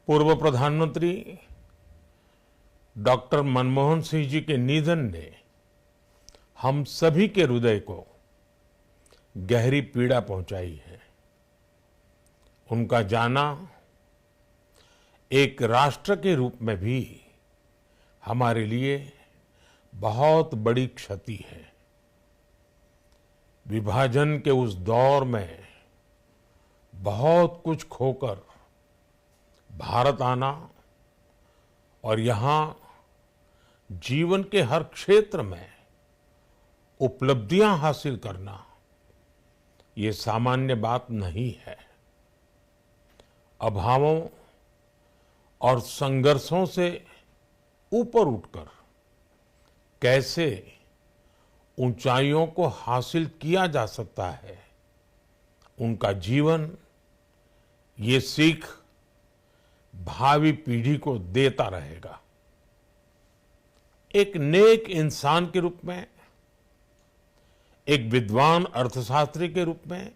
पूर्व प्रधानमंत्री डॉक्टर मनमोहन सिंह जी के निधन ने हम सभी के हृदय को गहरी पीड़ा पहुंचाई है। उनका जाना एक राष्ट्र के रूप में भी हमारे लिए बहुत बड़ी क्षति है। विभाजन के उस दौर में बहुत कुछ खोकर भारत आना और यहाँ जीवन के हर क्षेत्र में उपलब्धियां हासिल करना ये सामान्य बात नहीं है। अभावों और संघर्षों से ऊपर उठकर कैसे ऊंचाइयों को हासिल किया जा सकता है, उनका जीवन ये सीख भावी पीढ़ी को देता रहेगा। एक नेक इंसान के रूप में, एक विद्वान अर्थशास्त्री के रूप में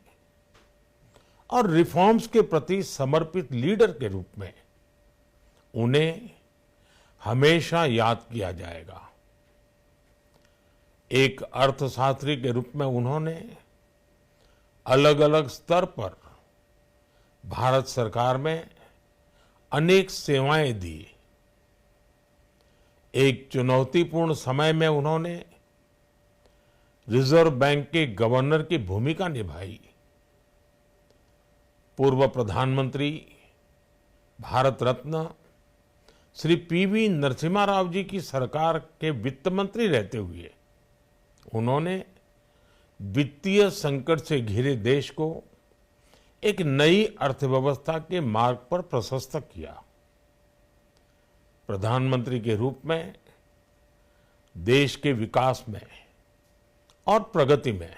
और रिफॉर्म्स के प्रति समर्पित लीडर के रूप में उन्हें हमेशा याद किया जाएगा। एक अर्थशास्त्री के रूप में उन्होंने अलग अलग स्तर पर भारत सरकार में अनेक सेवाएं दी। एक चुनौतीपूर्ण समय में उन्होंने रिजर्व बैंक के गवर्नर की भूमिका निभाई। पूर्व प्रधानमंत्री भारत रत्न श्री पीवी नरसिम्हा राव जी की सरकार के वित्त मंत्री रहते हुए उन्होंने वित्तीय संकट से घिरे देश को एक नई अर्थव्यवस्था के मार्ग पर प्रशस्त किया। प्रधानमंत्री के रूप में देश के विकास में और प्रगति में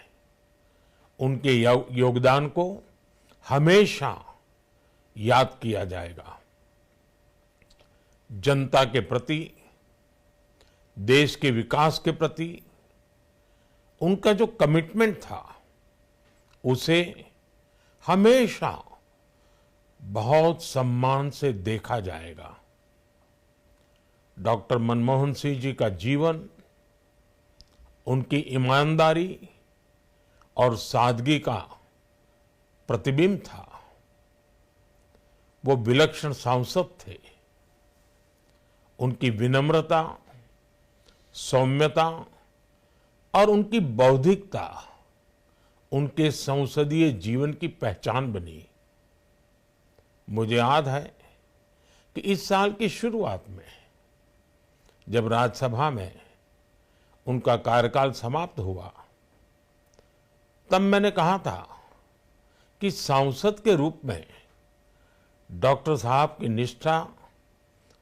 उनके योगदान को हमेशा याद किया जाएगा। जनता के प्रति, देश के विकास के प्रति उनका जो कमिटमेंट था उसे हमेशा बहुत सम्मान से देखा जाएगा। डॉक्टर मनमोहन सिंह जी का जीवन उनकी ईमानदारी और सादगी का प्रतिबिंब था। वो विलक्षण सांसद थे। उनकी विनम्रता, सौम्यता और उनकी बौद्धिकता उनके संसदीय जीवन की पहचान बनी। मुझे याद है कि इस साल की शुरुआत में जब राज्यसभा में उनका कार्यकाल समाप्त हुआ, तब मैंने कहा था कि सांसद के रूप में डॉक्टर साहब की निष्ठा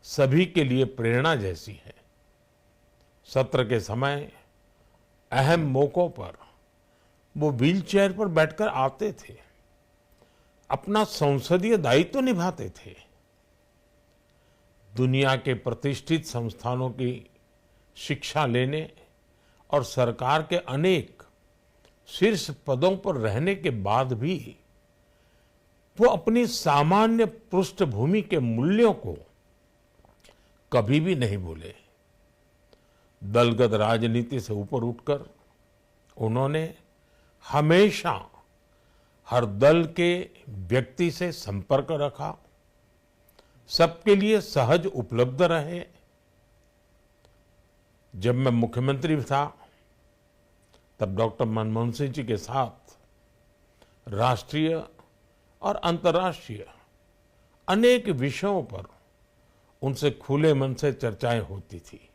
सभी के लिए प्रेरणा जैसी है। सत्र के समय अहम मौकों पर वो व्हीलचेयर पर बैठकर आते थे, अपना संसदीय दायित्व निभाते थे। दुनिया के प्रतिष्ठित संस्थानों की शिक्षा लेने और सरकार के अनेक शीर्ष पदों पर रहने के बाद भी वो अपनी सामान्य पृष्ठभूमि के मूल्यों को कभी भी नहीं भूले। दलगत राजनीति से ऊपर उठकर उन्होंने हमेशा हर दल के व्यक्ति से संपर्क रखा, सबके लिए सहज उपलब्ध रहे। जब मैं मुख्यमंत्री था तब डॉक्टर मनमोहन सिंह जी के साथ राष्ट्रीय और अंतर्राष्ट्रीय अनेक विषयों पर उनसे खुले मन से चर्चाएं होती थी।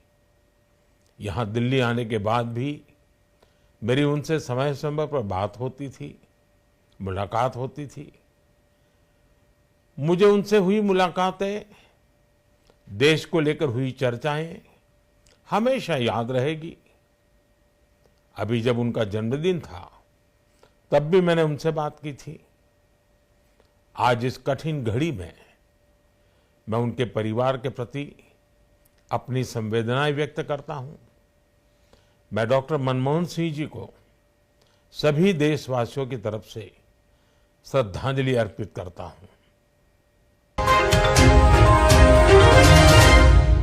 यहाँ दिल्ली आने के बाद भी मेरी उनसे समय समय पर बात होती थी, मुलाकात होती थी। मुझे उनसे हुई मुलाकातें, देश को लेकर हुई चर्चाएं हमेशा याद रहेगी। अभी जब उनका जन्मदिन था तब भी मैंने उनसे बात की थी। आज इस कठिन घड़ी में मैं उनके परिवार के प्रति अपनी संवेदनाएं व्यक्त करता हूं। मैं डॉक्टर मनमोहन सिंह जी को सभी देशवासियों की तरफ से श्रद्धांजलि अर्पित करता हूं।